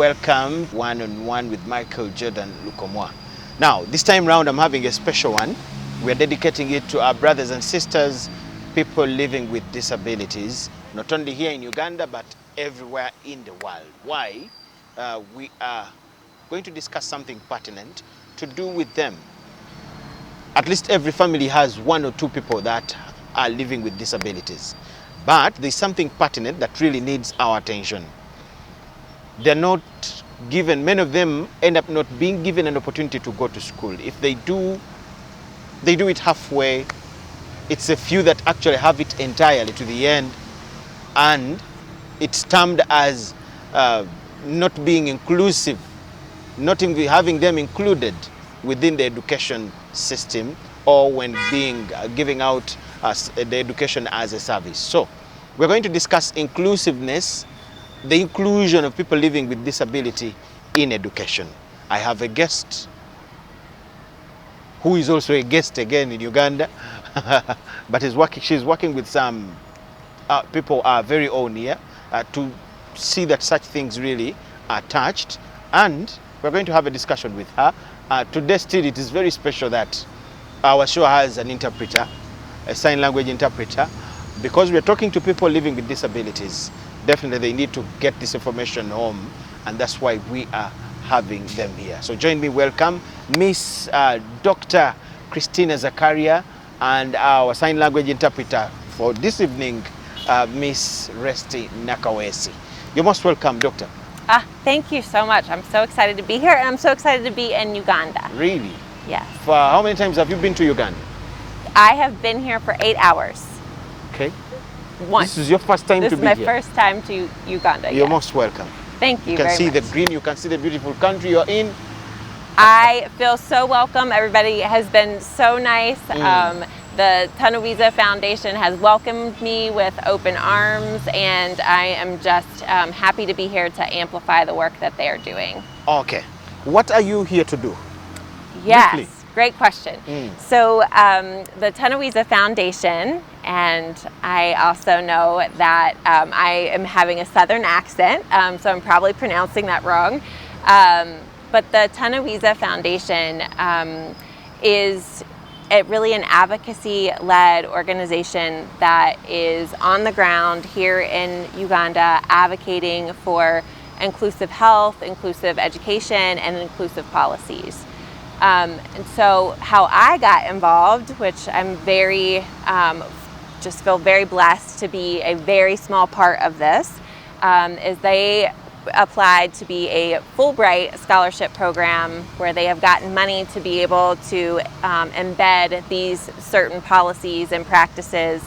welcome one-on-one with Michael Jordan Lukomwa. Now, this time round, I'm having a special one. We're dedicating it to our brothers and sisters, people living with disabilities, not only here in Uganda, but everywhere in the world. Why? We are going to discuss something pertinent to do with them. At least every family has one or two people that are living with disabilities. But there's something pertinent that really needs our attention. They're not given, many of them end up not being given an opportunity to go to school. If they do it halfway. It's a few that actually have it entirely to the end, and it's termed as not being inclusive, not having them included within the education system, or when giving out the education as a service. So we're going to discuss inclusiveness, the inclusion of people living with disability in education. I have a guest who is also a guest again in Uganda, but she's working with some people are very own here to see that such things really are touched, and we're going to have a discussion with her. Today still it is very special that our show has an interpreter, a sign language interpreter, because we're talking to people living with disabilities. Definitely they need to get this information home, and that's why we are having them here. So join me, welcome Miss Dr. Christina Zakaria and our sign language interpreter for this evening, Miss Resti Nakawesi. You're most welcome, Doctor. Thank you so much. I'm so excited to be here, and I'm so excited to be in Uganda. Really? Yes. For how many times have you been to Uganda? I have been here for 8 hours. Okay. Once. This is your first time to be here? This is my first time to Uganda. You're yes. most welcome. Thank you. You can very see much. the green, you can see the beautiful country you're in. I feel so welcome. Everybody has been so nice. The Tanawisa Foundation has welcomed me with open arms, and I am just happy to be here to amplify the work that they are doing. Okay. What are you here to do? Yes, Briefly. great question. So the Tanawisa Foundation, and I also know that I am having a southern accent, so I'm probably pronouncing that wrong. But the Tanawisa Foundation is really an advocacy-led organization that is on the ground here in Uganda advocating for inclusive health, inclusive education, and inclusive policies. And so how I got involved, which I'm just feel very blessed to be a very small part of this, is they applied to be a Fulbright scholarship program where they have gotten money to be able to embed these certain policies and practices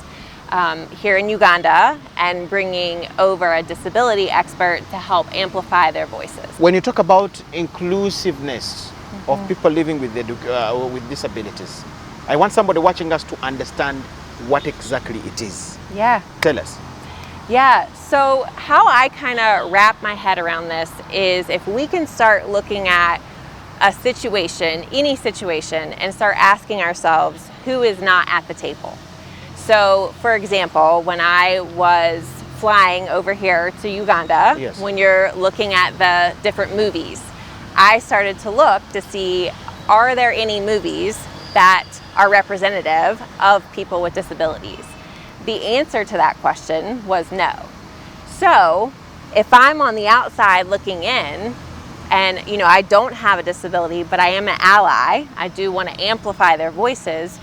here in Uganda, and bringing over a disability expert to help amplify their voices. When you talk about inclusiveness of people living with disabilities, I want somebody watching us to understand what exactly it is. Yeah. Tell us. Yeah, so how I kind of wrap my head around this is if we can start looking at a situation, any situation, and start asking ourselves who is not at the table. So, for example, when I was flying over here to Uganda, yes. When you're looking at the different movies, I started to look to see, are there any movies that are representative of people with disabilities? The answer to that question was no. So if I'm on the outside looking in, and I don't have a disability, but I am an ally, I do want to amplify their voices,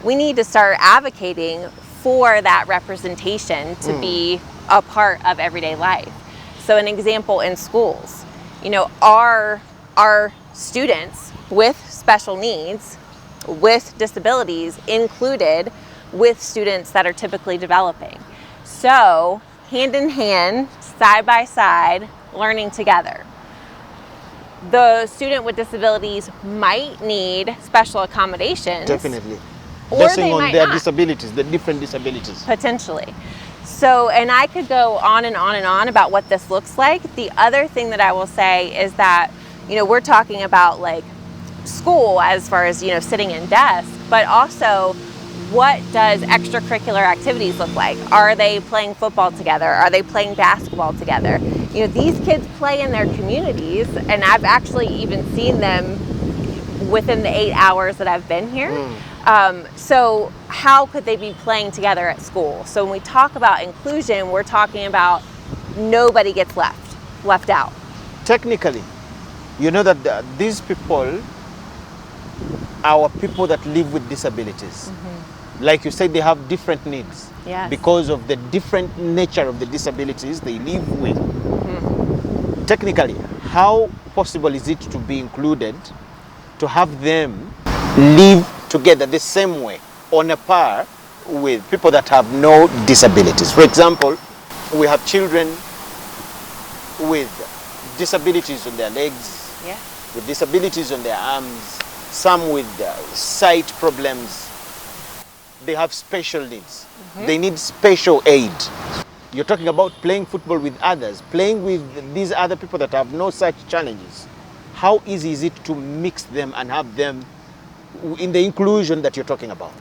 we need to start advocating for that representation to be a part of everyday life. So an example in schools, are students with special needs, with disabilities included with students that are typically developing. So hand in hand, side by side, learning together. The student with disabilities might need special accommodations. Definitely. Or Basing they on might their not. disabilities, the different disabilities. Potentially. So, and I could go on and on and on about what this looks like. The other thing that I will say is that, we're talking about like school as far as, sitting in desks, but also what does extracurricular activities look like? Are they playing football together? Are they playing basketball together? these kids play in their communities, and I've actually even seen them within the 8 hours that I've been here. So how could they be playing together at school? So when we talk about inclusion, we're talking about nobody gets left out. Technically, you know that these people are people that live with disabilities. Like you said, they have different needs. Yes. Because of the different nature of the disabilities they live with. Technically, how possible is it to be included, to have them live together the same way, on a par with people that have no disabilities? For example, we have children with disabilities on their legs, Yeah. with disabilities on their arms, some with sight problems. They have special needs. They need special aid. You're talking about playing football with others, playing with these other people that have no such challenges. How easy is it to mix them and have them in the inclusion that you're talking about?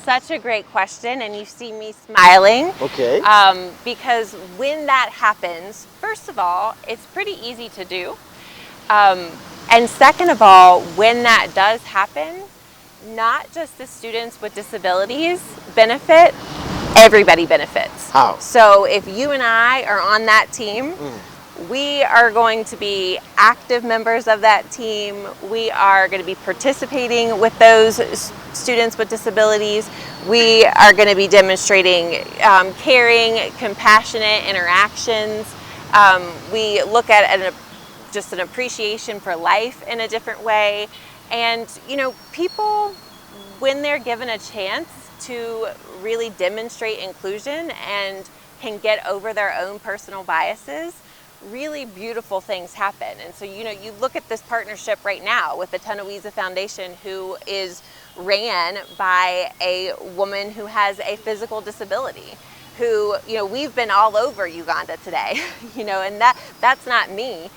Such a great question, and you see me smiling. Okay. Because when that happens, first of all, it's pretty easy to do. And second of all, when that does happen, not just the students with disabilities benefit, everybody benefits. How? So if you and I are on that team, we are going to be active members of that team. We are going to be participating with those students with disabilities. We are going to be demonstrating caring, compassionate interactions. We look at just an appreciation for life in a different way. And, people, when they're given a chance to really demonstrate inclusion and can get over their own personal biases, really beautiful things happen. And so, you look at this partnership right now with the Tunawiza Foundation, who is ran by a woman who has a physical disability, who, we've been all over Uganda today, and that's not me.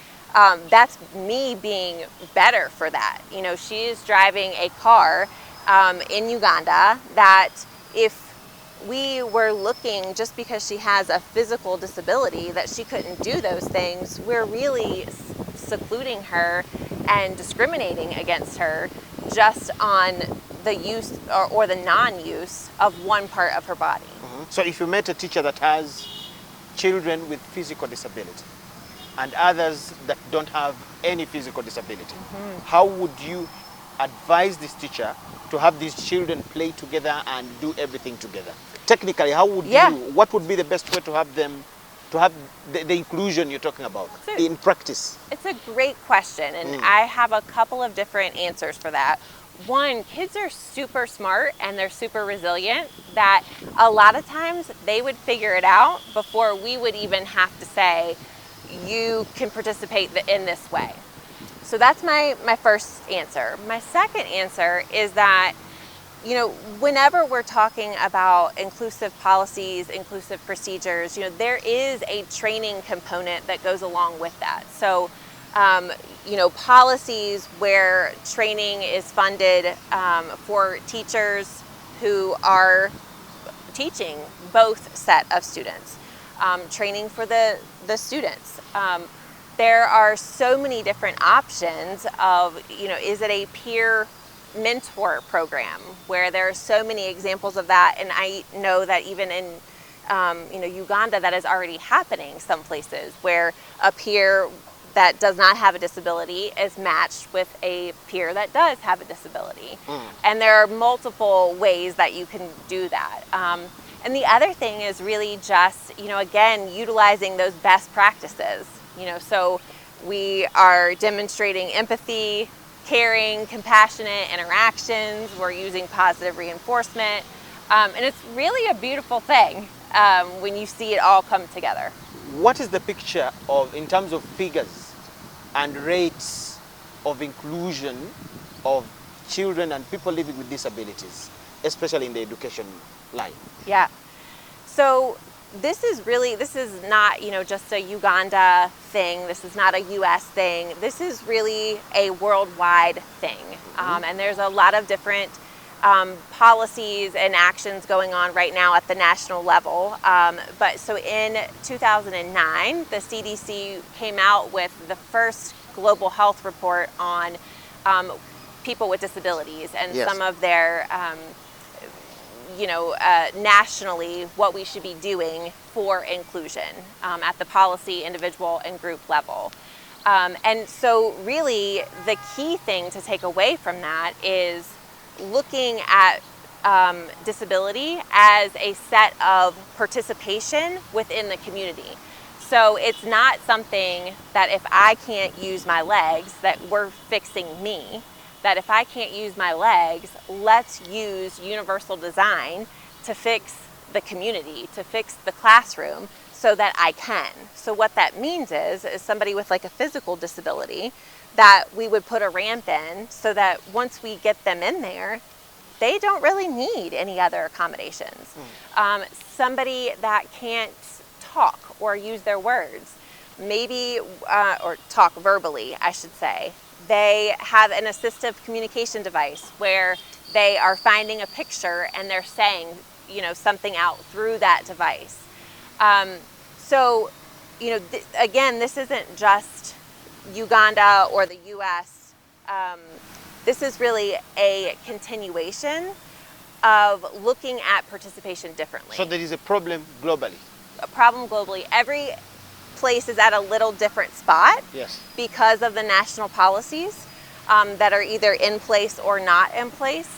That's me being better for that. She is driving a car in Uganda that if we were looking just because she has a physical disability that she couldn't do those things, we're really secluding her and discriminating against her just on the use or the non-use of one part of her body. So if you met a teacher that has children with physical disability and others that don't have any physical disability, how would you advise this teacher to have these children play together and do everything together? Technically, how would what would be the best way to have them, to have the inclusion you're talking about in practice? It's a great question, and I have a couple of different answers for that. One, kids are super smart and they're super resilient, that a lot of times they would figure it out before we would even have to say, you can participate in this way. So that's my first answer. My second answer is that, whenever we're talking about inclusive policies, inclusive procedures, there is a training component that goes along with that. So, policies where training is funded for teachers who are teaching both set of students, training for the students. There are so many different options of, is it a peer mentor program where there are so many examples of that, and I know that even in Uganda that is already happening some places where a peer that does not have a disability is matched with a peer that does have a disability. And there are multiple ways that you can do that. And the other thing is really just, again, utilizing those best practices. So we are demonstrating empathy, caring, compassionate interactions. We're using positive reinforcement. And it's really a beautiful thing when you see it all come together. What is the picture in terms of figures and rates of inclusion of children and people living with disabilities, especially in the education line? Yeah. So this is not, just a Uganda thing. This is not a US thing. This is really a worldwide thing. And there's a lot of different policies and actions going on right now at the national level. But so in 2009, the CDC came out with the first global health report on people with disabilities and Yes. some of their, nationally what we should be doing for inclusion at the policy, individual, and group level. And so really the key thing to take away from that is looking at disability as a set of participation within the community. So it's not something that if I can't use my legs, that we're fixing me. That if I can't use my legs, let's use universal design to fix the community, to fix the classroom so that I can. So what that means is somebody with like a physical disability, that we would put a ramp in so that once we get them in there, they don't really need any other accommodations. Somebody that can't talk or use their words, maybe, or talk verbally, I should say, they have an assistive communication device where they are finding a picture and they're saying, something out through that device. So, again, this isn't just Uganda or the U.S. This is really a continuation of looking at participation differently. So there is a problem globally. A problem globally. Every place is at a little different spot. Yes. Because of the national policies that are either in place or not in place.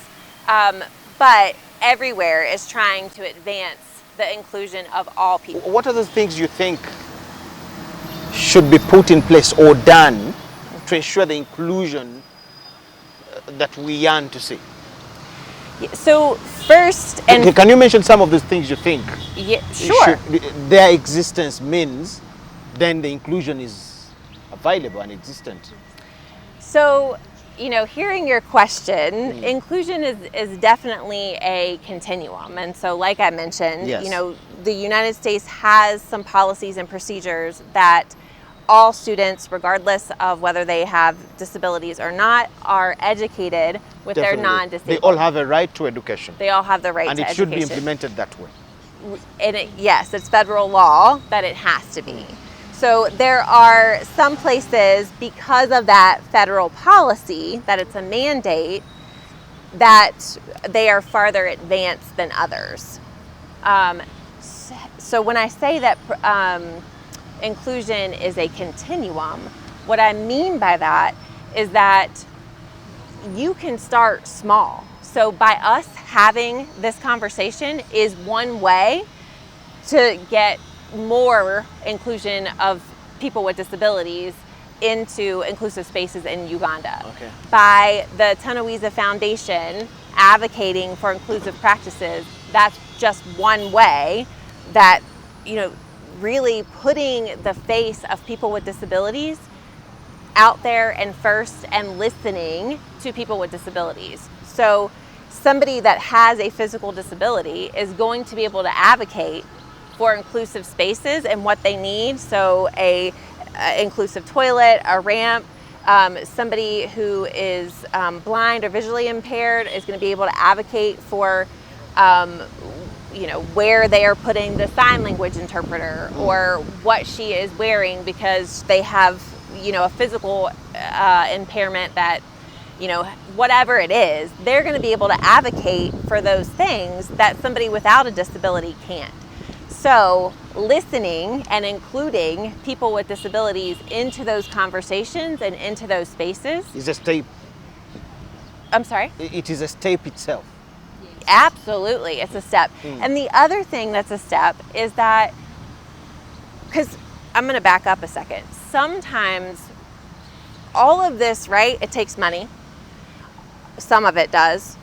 But everywhere is trying to advance the inclusion of all people. What are the things you think should be put in place or done to ensure the inclusion that we yearn to see? So first, and can you mention some of the things you think sure, their existence means then the inclusion is available and existent? So, hearing your question, inclusion is definitely a continuum. And so like I mentioned, yes, the United States has some policies and procedures that all students, regardless of whether they have disabilities or not, are educated with definitely. their non-disabled. They all have a right to education. They all have the right and to it education. should be implemented that way. And yes, it's federal law that it has to be. So there are some places, because of that federal policy, that it's a mandate, that they are farther advanced than others. So when I say that inclusion is a continuum, what I mean by that is that you can start small. So by us having this conversation is one way to get more inclusion of people with disabilities into inclusive spaces in Uganda. Okay. By the Tanawiza Foundation advocating for inclusive practices, that's just one way that, really putting the face of people with disabilities out there and first, and listening to people with disabilities. So somebody that has a physical disability is going to be able to advocate for inclusive spaces and what they need. So a inclusive toilet, a ramp. Somebody who is blind or visually impaired is going to be able to advocate for where they are putting the sign language interpreter, or what she is wearing because they have a physical impairment that whatever it is, they're going to be able to advocate for those things that somebody without a disability can't. So listening and including people with disabilities into those conversations and into those spaces is a step. I'm sorry? It is a step itself. Absolutely, it's a step. And the other thing that's a step is that, because I'm going to back up a second. Sometimes all of this, right, it takes money. Some of it does.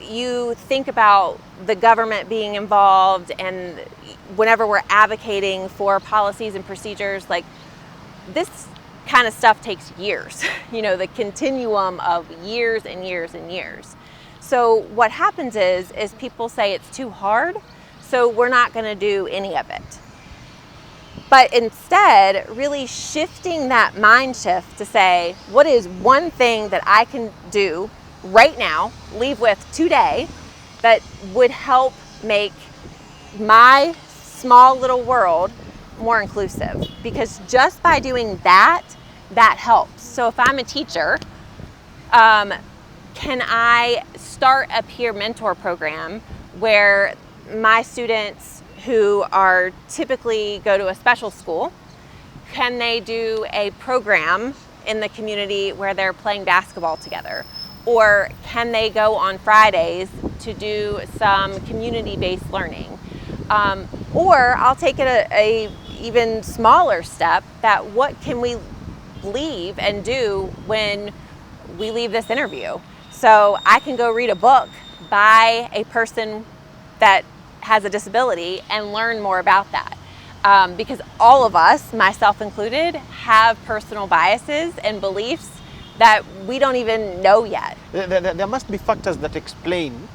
You think about the government being involved, and whenever we're advocating for policies and procedures, like this kind of stuff takes years, the continuum of years and years and years. So what happens is people say it's too hard, so we're not going to do any of it. But instead, really shifting that mind shift to say, what is one thing that I can do right now leave with today that would help make my small little world more inclusive? Because just by doing that, that helps. So if I'm a teacher, can I start a peer mentor program where my students who are typically go to a special school, can they do a program in the community where they're playing basketball together? Or can they go on Fridays to do some community-based learning? Or I'll take it a even smaller step, that what can we leave and do when we leave this interview? So I can go read a book by a person that has a disability and learn more about that. Because all of us, myself included, have personal biases and beliefs that we don't even know yet. There must be factors that explain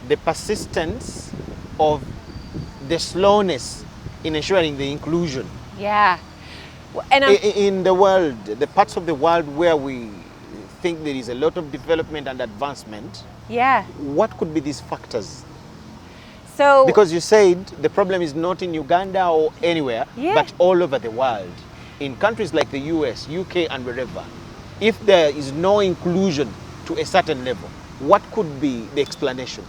the persistence of the slowness in ensuring the inclusion. Yeah. And In the world, the parts of the world where we think there is a lot of development and advancement, yeah. what could be these factors? So Because you said the problem is not in Uganda or anywhere, Yeah. but all over the world. In countries like the US, UK, and wherever, if there is no inclusion to a certain level, what could be the explanation?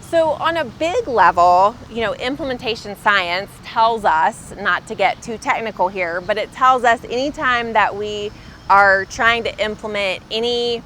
So on a big level, implementation science tells us, not to get too technical here, but it tells us anytime that we are trying to implement any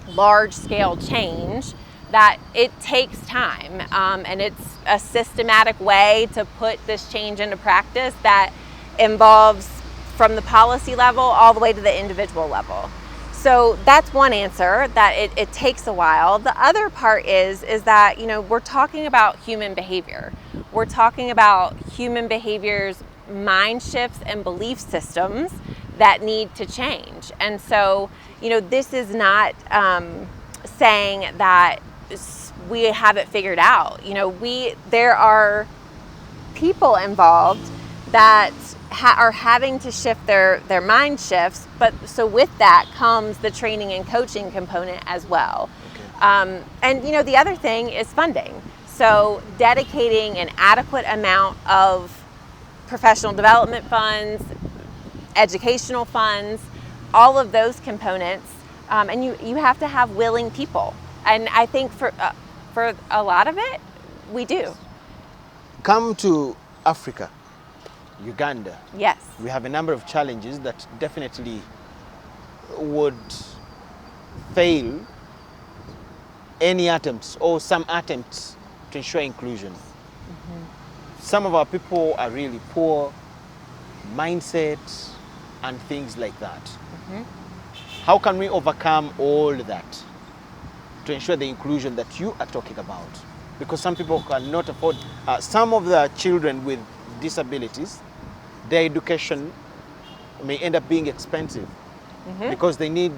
large-scale change, that it takes time, and it's a systematic way to put this change into practice that involves from the policy level all the way to the individual level. So that's one answer, that it takes a while. The other part is that, we're talking about human behavior. We're talking about human behavior's mind shifts and belief systems that need to change. And so, this is not saying that we have it figured out. There are people involved that are having to shift their mind shifts, but so with that comes the training and coaching component as well. Okay. And the other thing is funding. So dedicating an adequate amount of professional development funds, educational funds, all of those components, and you have to have willing people. And I think for a lot of it, we do. Come to Africa, Uganda. Yes. We have a number of challenges that definitely would fail any attempts or some attempts to ensure inclusion. Mm-hmm. Some of our people are really poor, mindset and things like that. Mm-hmm. How can we overcome all that to ensure the inclusion that you are talking about? Because some people cannot afford, some of the children with disabilities, their education may end up being expensive. Mm-hmm. Because they need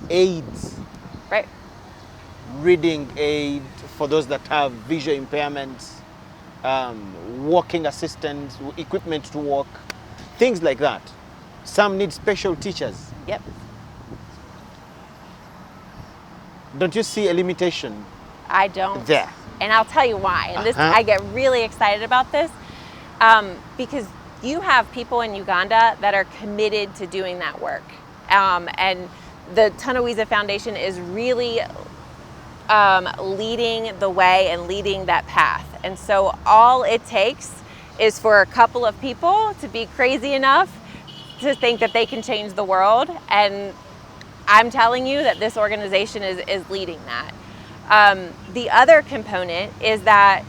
aids. Right. Reading aid for those that have visual impairments, walking assistance, equipment to walk, things like that. Some need special teachers. Yep. Don't you see a limitation? I don't. There. And I'll tell you why. And this, I get really excited about this because you have people in Uganda that are committed to doing that work. And the Tunawiza Foundation is really leading the way and leading that path. And so all it takes is for a couple of people to be crazy enough to think that they can change the world. And I'm telling you that this organization is leading that. The other component is that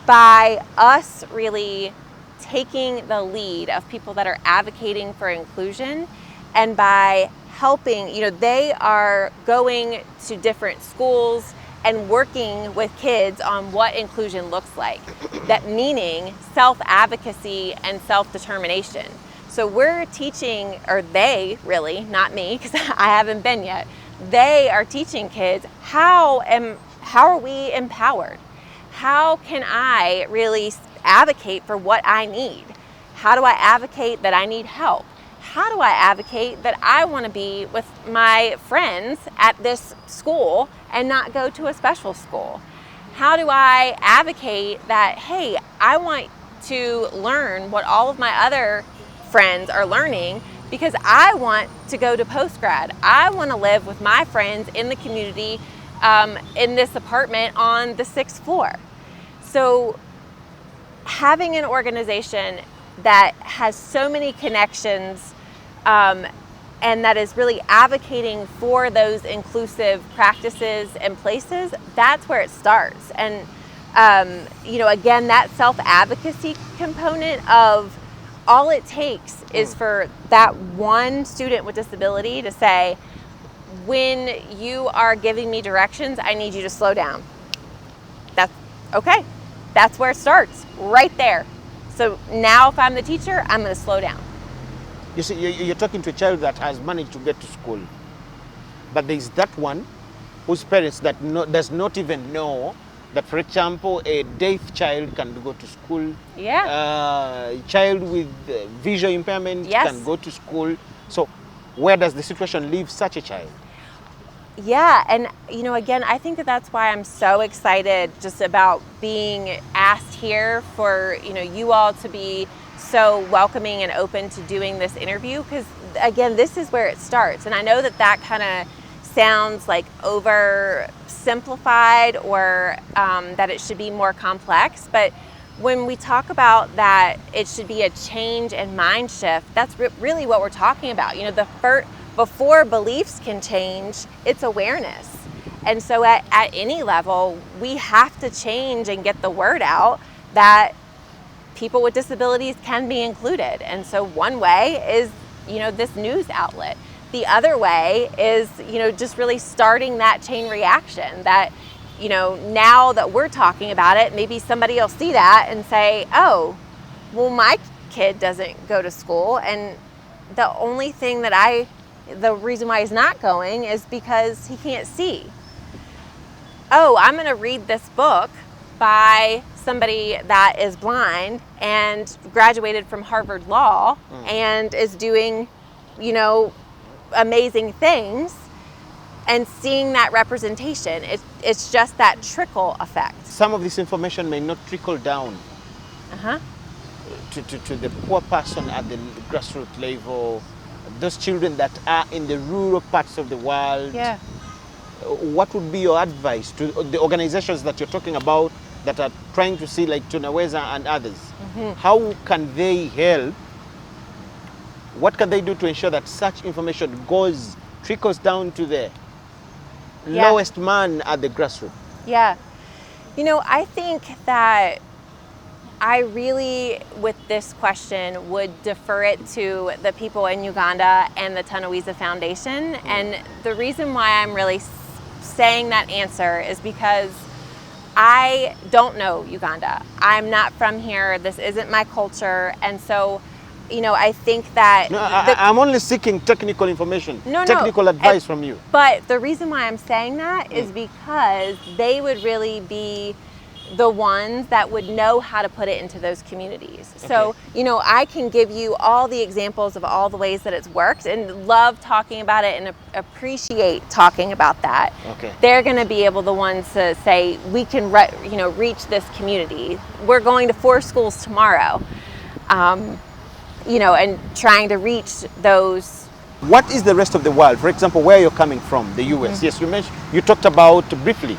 by us really taking the lead of people that are advocating for inclusion, and by helping, they are going to different schools and working with kids on what inclusion looks like. That meaning self-advocacy and self-determination. So we're teaching, or they really, not me, because I haven't been yet, they are teaching kids how are we empowered? How can I really advocate for what I need? How do I advocate that I need help? how do I advocate that I want to be with my friends at this school and not go to a special school? How do I advocate that, hey, I want to learn what all of my other friends are learning because I want to go to post-grad. I want to live with my friends in the community in this apartment on the 6th floor. So having an organization that has so many connections and that is really advocating for those inclusive practices and places, that's where it starts. And again, that self-advocacy component of all it takes is for that one student with disability to say, when you are giving me directions, I need you to slow down. That's okay. That's where it starts, right there. So now if I'm the teacher, I'm going to slow down. You see, you're talking to a child that has managed to get to school. But there's that one whose parents does not even know that, for example, a deaf child can go to school. Yeah. A child with visual impairment can go to school. So where does the situation leave such a child? Yeah, and again, I think that's why I'm so excited just about being asked here for you all to be so welcoming and open to doing this interview, because again, this is where it starts. And I know that kind of sounds like oversimplified or that it should be more complex, but when we talk about that it should be a change and mind shift, that's really what we're talking about. Before beliefs can change, it's awareness. And so at any level, we have to change and get the word out that people with disabilities can be included. And so one way is, this news outlet. The other way is, just really starting that chain reaction that, now that we're talking about it, maybe somebody will see that and say, oh, well, my kid doesn't go to school. And the only thing the reason why he's not going is because he can't see. Oh, I'm going to read this book by somebody that is blind and graduated from Harvard Law and is doing, amazing things, and seeing that representation. It's just that trickle effect. Some of this information may not trickle down to the poor person at the grassroots level, those children that are in the rural parts of the world. Yeah. What would be your advice to the organizations that you're talking about that are trying to see, like Tunaweza and others? How can they help? What can they do to ensure that such information trickles down to the lowest man at the grassroots? Yeah. I think that I really, with this question, would defer it to the people in Uganda and the Tunaweza Foundation. And the reason why I'm really saying that answer is because I don't know Uganda. I'm not from here. This isn't my culture. And so, I think that... No, I'm only seeking technical information, technical advice from you. But the reason why I'm saying that is because they would really be the ones that would know how to put it into those communities. Okay. So, I can give you all the examples of all the ways that it's worked and love talking about it and appreciate talking about that. Okay. They're going to be the ones to say, we can, reach this community. We're going to 4 schools tomorrow, and trying to reach those. What is the rest of the world? For example, where you're coming from, the US. Yes, you talked about briefly,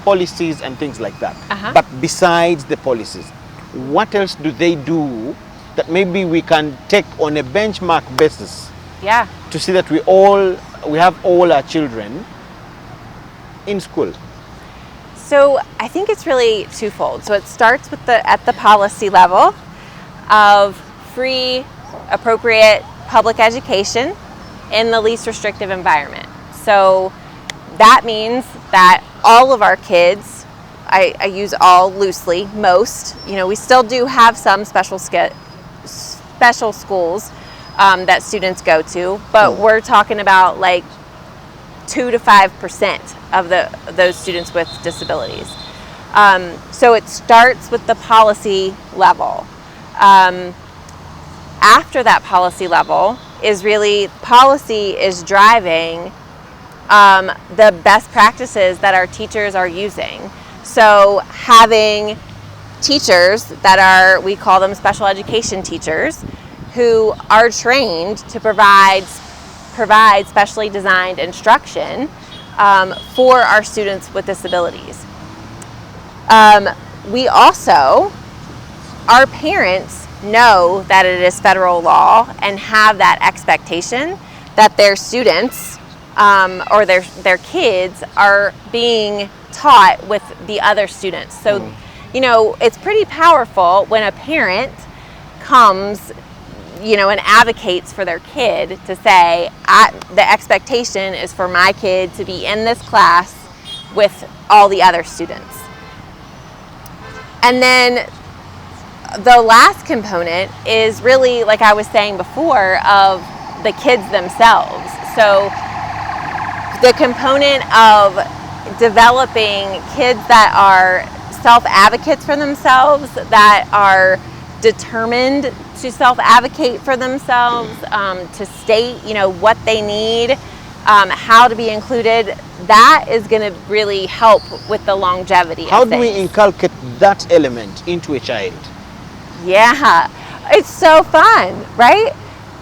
policies and things like that. But besides the policies, what else do they do that maybe we can take on a benchmark basis? Yeah. To see that we have all our children in school? So I think it's really twofold. So it starts with at the policy level of free, appropriate public education in the least restrictive environment. So that means that all of our kids, I use all loosely, most, we still do have some special schools that students go to, but we're talking about like 2 to 5% of those students with disabilities. So it starts with the policy level. after that policy level is really policy is driving the best practices that our teachers are using. So having teachers that are, we call them special education teachers, who are trained to provide specially designed instruction for our students with disabilities. We also, our parents know that it is federal law and have that expectation that their students or their kids are being taught with the other students. So, you know, it's pretty powerful when a parent comes, you know, and advocates for their kid to say, the expectation is for my kid to be in this class with all the other students. And then the last component is really, like I was saying before, of the kids themselves. So the component of developing kids that are self-advocates for themselves, that are determined to self-advocate for themselves, to state, you know, what they need, how to be included, that is going to really help with the longevity. How do we inculcate that element into a child? Yeah, it's so fun, right?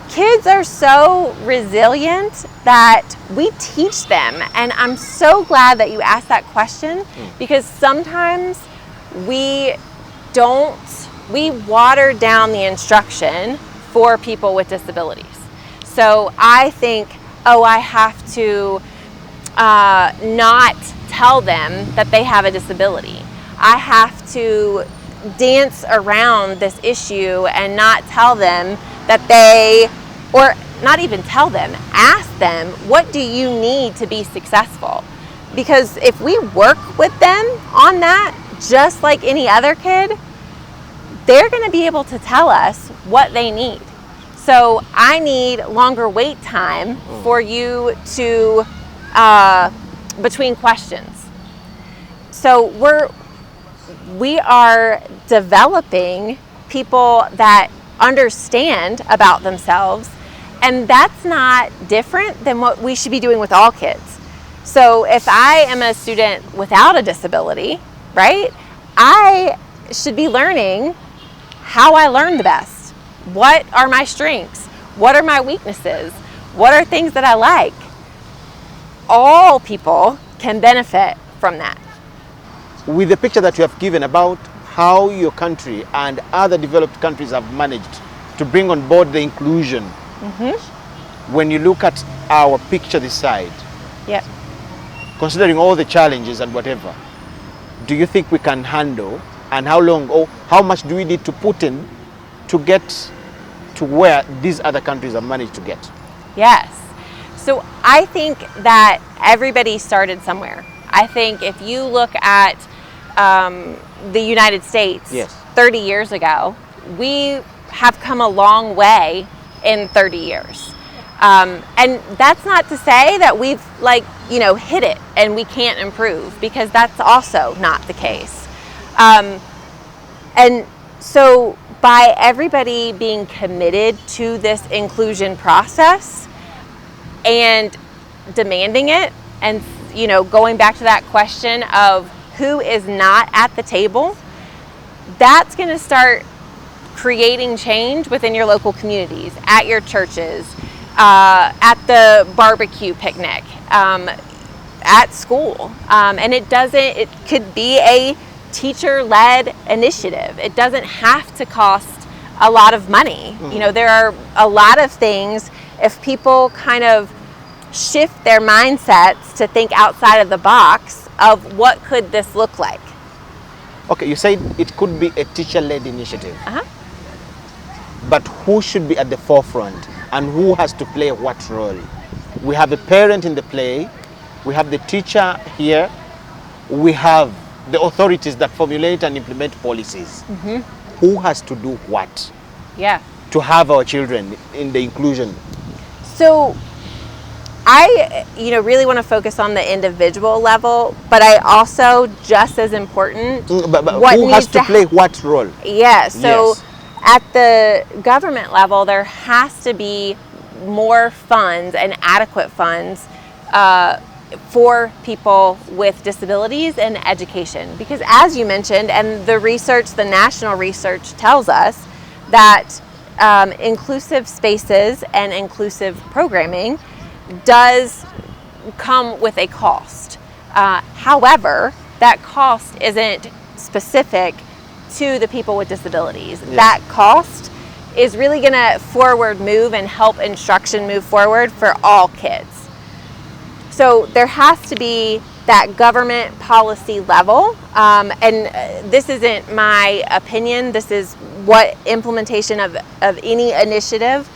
Kids are so resilient that we teach them, and I'm so glad that you asked that question, because sometimes we water down the instruction for people with disabilities. So I think, oh, I have to not tell them that they have a disability. I have to dance around this issue and not tell them that they, or not even tell them, ask them, what do you need to be successful? Because if we work with them on that, just like any other kid, they're going to be able to tell us what they need. So I need longer wait time for you to, between questions. So we are developing people that understand about themselves, and that's not different than what we should be doing with all kids. So if I am a student without a disability, right, I should be learning how I learn the best. What are my strengths? What are my weaknesses? What are things that I like? All people can benefit from that. With the picture that you have given about how your country and other developed countries have managed to bring on board the inclusion, when you look at our picture this side, yep, considering all the challenges and whatever, do you think we can handle, and how long or how much do we need to put in to get to where these other countries have managed to get? Yes. So I think that everybody started somewhere. I think if you look at the United States, yes, 30 years ago, we have come a long way in 30 years. And that's not to say that we've hit it and we can't improve, because that's also not the case. And so by everybody being committed to this inclusion process and demanding it, and going back to that question of who is not at the table, that's going to start creating change within your local communities, at your churches, at the barbecue picnic, at school. And it could be a teacher-led initiative. It doesn't have to cost a lot of money. There are a lot of things, if people kind of shift their mindsets to think outside of the box of what could this look like. Okay, you said it could be a teacher-led initiative. But who should be at the forefront, and who has to play what role? We have a parent in the play, we have the teacher here, we have the authorities that formulate and implement policies. Who has to do what? Yeah. To have our children in the inclusion? So I really want to focus on the individual level, but I also, just as important, but who has to play what role? Yeah, so yes, at the government level, there has to be more funds and adequate funds for people with disabilities and education. Because as you mentioned, and the research, the national research tells us that inclusive spaces and inclusive programming does come with a cost. However, that cost isn't specific to the people with disabilities. Yes. That cost is really going to forward move and help instruction move forward for all kids. So there has to be that government policy level, and this isn't my opinion, this is what implementation of any initiative,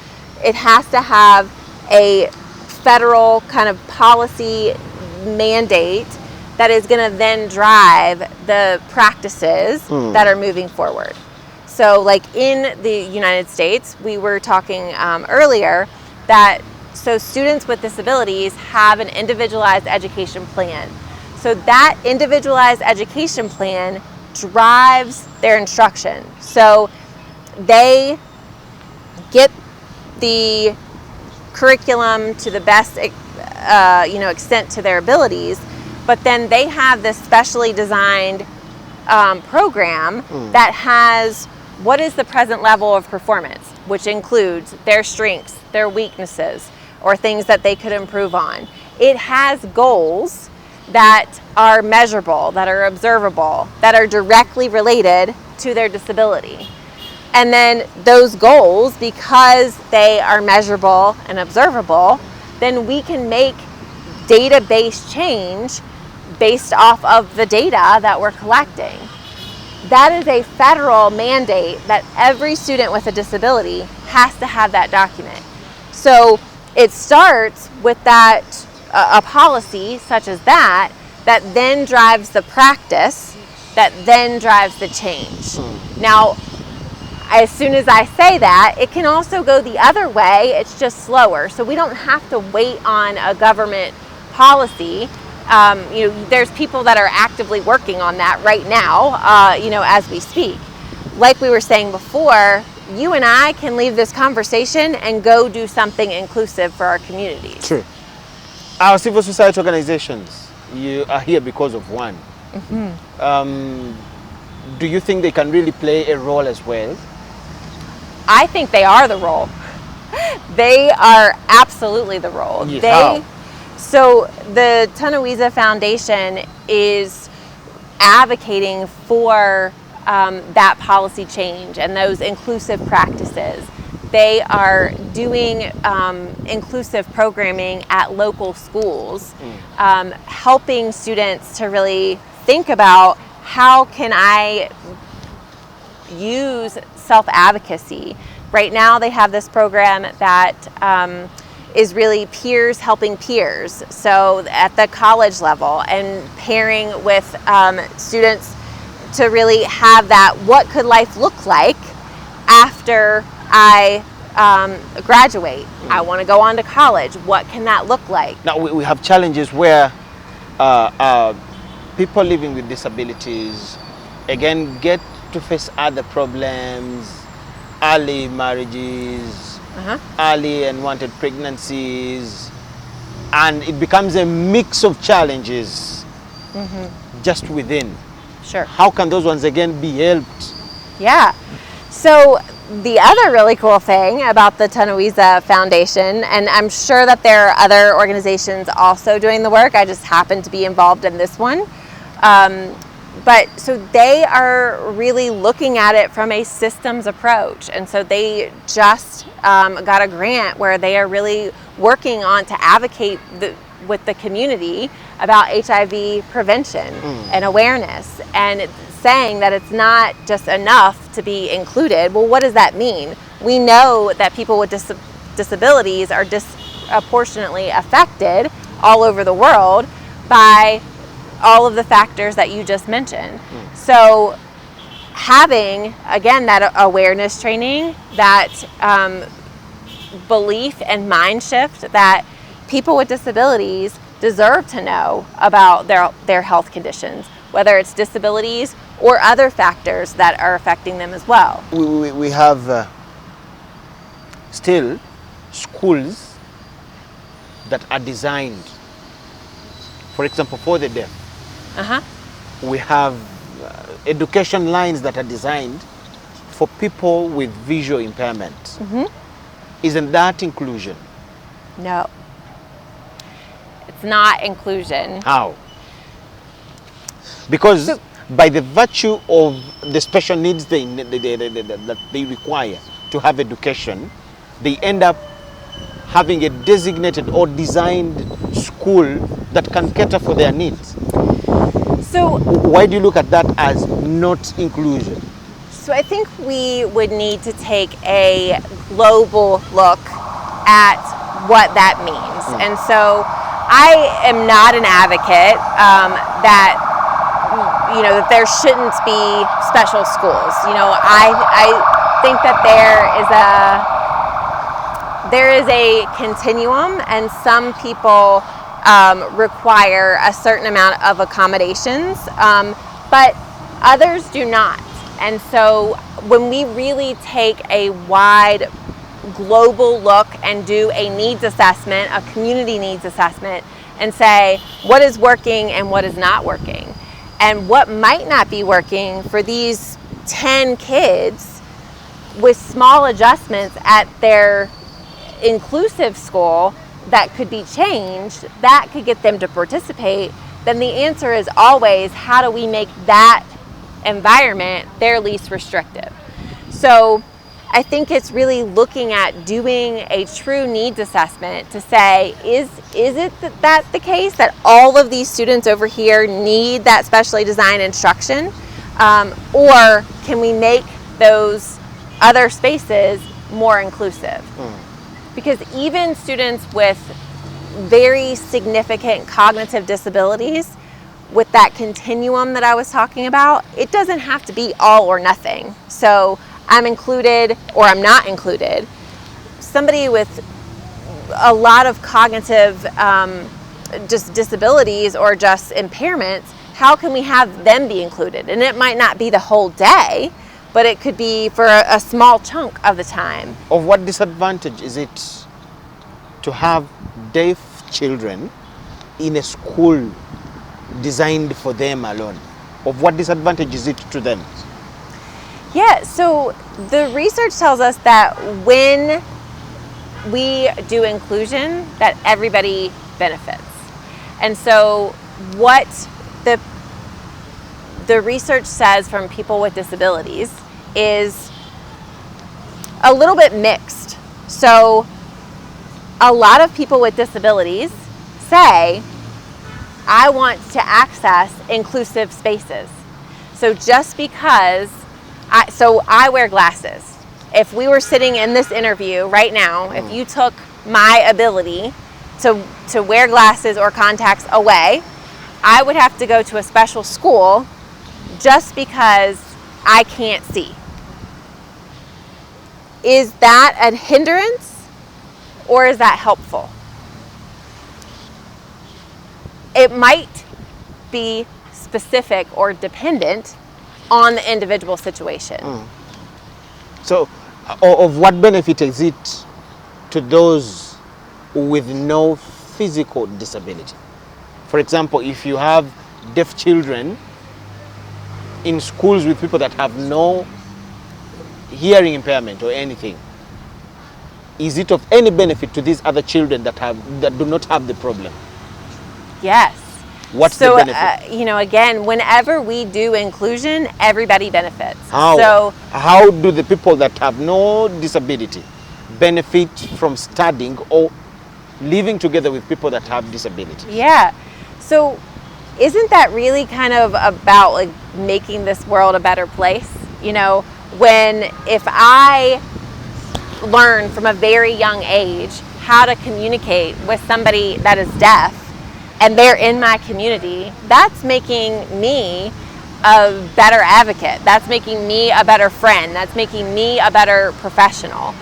it has to have a federal kind of policy mandate that is going to then drive the practices that are moving forward. So like in the United States, we were talking earlier that so students with disabilities have an individualized education plan. So that individualized education plan drives their instruction. So they get the curriculum to the best extent to their abilities, but then they have this specially designed program that has what is the present level of performance, which includes their strengths, their weaknesses, or things that they could improve on. It has goals that are measurable, that are observable, that are directly related to their disability. And then those goals, because they are measurable and observable, then we can make data-based change based off of the data that we're collecting. That is a federal mandate that every student with a disability has to have that document. So it starts with that, a policy such as that then drives the practice, that then drives the change. Now, as soon as I say that, it can also go the other way, it's just slower. So we don't have to wait on a government policy. There's people that are actively working on that right now, as we speak. Like we were saying before, you and I can leave this conversation and go do something inclusive for our communities. True. Our civil society organizations, you are here because of one. Do you think they can really play a role as well? I think they are the role. They are absolutely the role. Yes. How? So the Tunawiza Foundation is advocating for that policy change and those inclusive practices. They are doing inclusive programming at local schools, helping students to really think about how can I use self-advocacy. Right now they have this program that is really peers helping peers. So at the college level and pairing with students to really have that, what could life look like after I graduate? I want to go on to college. What can that look like? Now we have challenges where people living with disabilities again get to face other problems, early marriages, early unwanted pregnancies, and it becomes a mix of challenges just within. Sure. How can those ones again be helped? Yeah. So the other really cool thing about the Tunawiza Foundation, and I'm sure that there are other organizations also doing the work, I just happen to be involved in this one. But so they are really looking at it from a systems approach. And so they just got a grant where they are really working on to advocate with the community about HIV prevention and awareness, and it's saying that it's not just enough to be included. Well, what does that mean? We know that people with disabilities are disproportionately affected all over the world by all of the factors that you just mentioned. So having, again, that awareness training, that belief and mind shift that people with disabilities deserve to know about their health conditions, whether it's disabilities or other factors that are affecting them as well. We have still schools that are designed, for example, for the deaf. We have education lines that are designed for people with visual impairment. Isn't that inclusion? No, it's not inclusion. How? Because by the virtue of the special needs that they require to have education, they end up having a designated or designed school that can cater for their needs. So why do you look at that as not inclusion? So I think we would need to take a global look at what that means. And so I am not an advocate that there shouldn't be special schools. I think that there is a continuum, and some people require a certain amount of accommodations, but others do not. And so when we really take a wide global look and do a needs assessment, a community needs assessment, and say what is working and what is not working, and what might not be working for these 10 kids with small adjustments at their inclusive school that could be changed, that could get them to participate, then the answer is always, how do we make that environment their least restrictive? So I think it's really looking at doing a true needs assessment to say, is it that the case that all of these students over here need that specially designed instruction? Or can we make those other spaces more inclusive? Because even students with very significant cognitive disabilities, with that continuum that I was talking about, it doesn't have to be all or nothing. So I'm included or I'm not included. Somebody with a lot of cognitive just disabilities or just impairments, how can we have them be included? And it might not be the whole day, but it could be for a small chunk of the time. Of what disadvantage is it to have deaf children in a school designed for them alone? Of what disadvantage is it to them? Yeah, so the research tells us that when we do inclusion, that everybody benefits. And so what the research says from people with disabilities is a little bit mixed. So a lot of people with disabilities say, I want to access inclusive spaces. So just because I wear glasses. If we were sitting in this interview right now, if you took my ability to wear glasses or contacts away, I would have to go to a special school just because I can't see. Is that a hindrance or is that helpful? It might be specific or dependent on the individual situation. So, of what benefit is it to those with no physical disability? For example, if you have deaf children in schools with people that have no hearing impairment or anything, is it of any benefit to these other children that do not have the problem? Yes. What's the benefit? Again, whenever we do inclusion, everybody benefits. How? So how do the people that have no disability benefit from studying or living together with people that have disability? Yeah. So isn't that really kind of about making this world a better place? If I learn from a very young age how to communicate with somebody that is deaf, and they're in my community, that's making me a better advocate. That's making me a better friend. That's making me a better professional.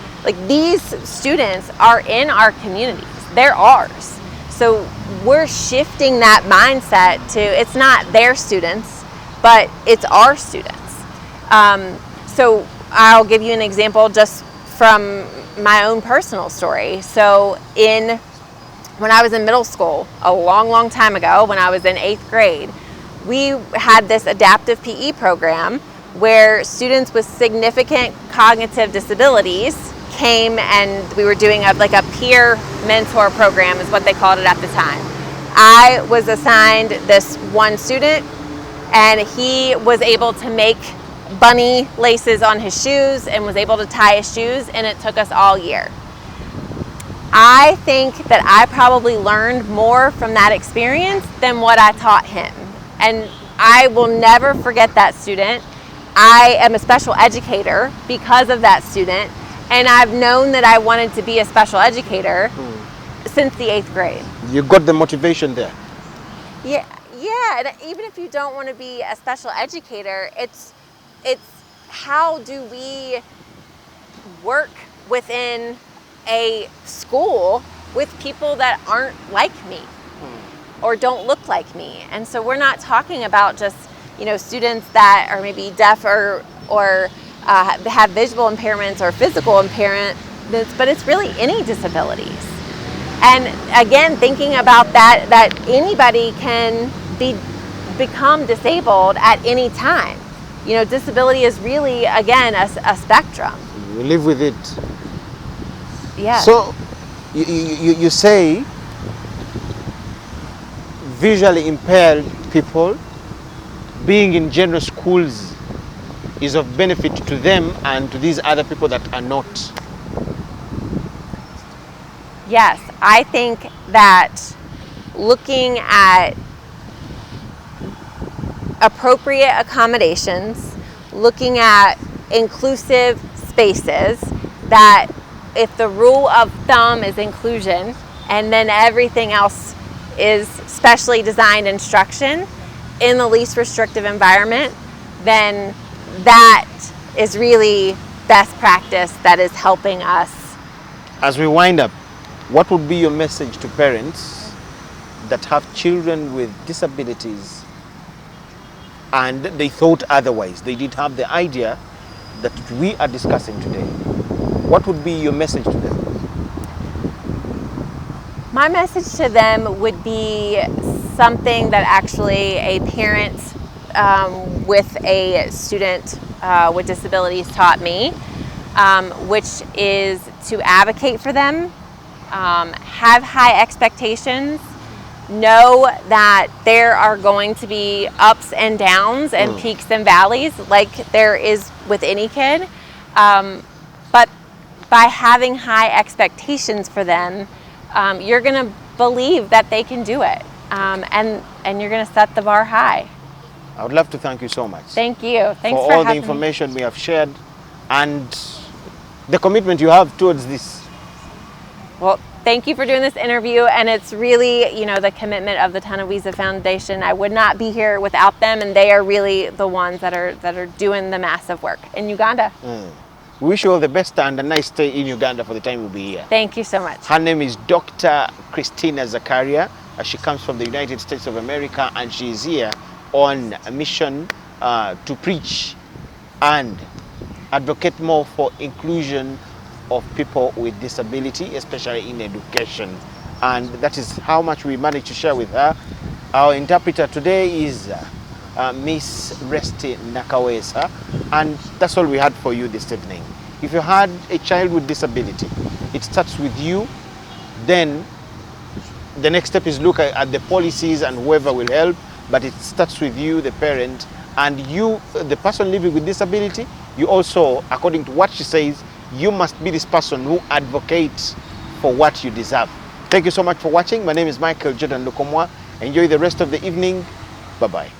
These students are in our communities. They're ours. So we're shifting that mindset to, it's not their students, but it's our students. So I'll give you an example just from my own personal story. So when I was in middle school, a long time ago, when I was in 8th grade, we had this adaptive PE program where students with significant cognitive disabilities came, and we were doing like a peer mentor program is what they called it at the time. I was assigned this one student, and he was able to make bunny laces on his shoes and was able to tie his shoes, and it took us all year. I think that I probably learned more from that experience than what I taught him. And I will never forget that student. I am a special educator because of that student, and I've known that I wanted to be a special educator since the 8th grade. You got the motivation there. Yeah, and even if you don't want to be a special educator, it's how do we work within a school with people that aren't like me or don't look like me. And so we're not talking about just, students that are maybe deaf or have visual impairments or physical impairments, but it's really any disabilities. And again, thinking about that anybody can become disabled at any time. Disability is really, again, a spectrum. We live with it. Yeah. So you say visually impaired people being in general schools is of benefit to them and to these other people that are not. Yes, I think that looking at appropriate accommodations, looking at inclusive spaces, that if the rule of thumb is inclusion and then everything else is specially designed instruction in the least restrictive environment, then that is really best practice that is helping us. As we wind up, what would be your message to parents that have children with disabilities and they thought otherwise? They didn't have the idea that we are discussing today. What would be your message to them? My message to them would be something that actually a parent with a student with disabilities taught me, which is to advocate for them, have high expectations, know that there are going to be ups and downs and peaks and valleys like there is with any kid, but by having high expectations for them, you're going to believe that they can do it, and you're going to set the bar high. I would love to thank you so much. Thank you. Thanks for for all the having information we have shared and the commitment you have towards this. Well, thank you for doing this interview, and it's really, the commitment of the Tanawisa Foundation. I would not be here without them, and they are really the ones that are doing the massive work in Uganda. We wish you all the best and a nice stay in Uganda for the time we'll be here. Thank you so much. Her name is Dr. Christina Zakaria. She comes from the United States of America, and she is here on a mission to preach and advocate more for inclusion of people with disability, especially in education. And that is how much we managed to share with her. Our interpreter today is Miss Resti Nakawesa, and that's all we had for you this evening. If you had a child with disability, it starts with you, then the next step is look at the policies and whoever will help, but it starts with you, the parent, and you, the person living with disability. You also, according to what she says, you must be this person who advocates for what you deserve. Thank you so much for watching. My name is Michael Jordan Lukomwa. Enjoy the rest of the evening. Bye-bye.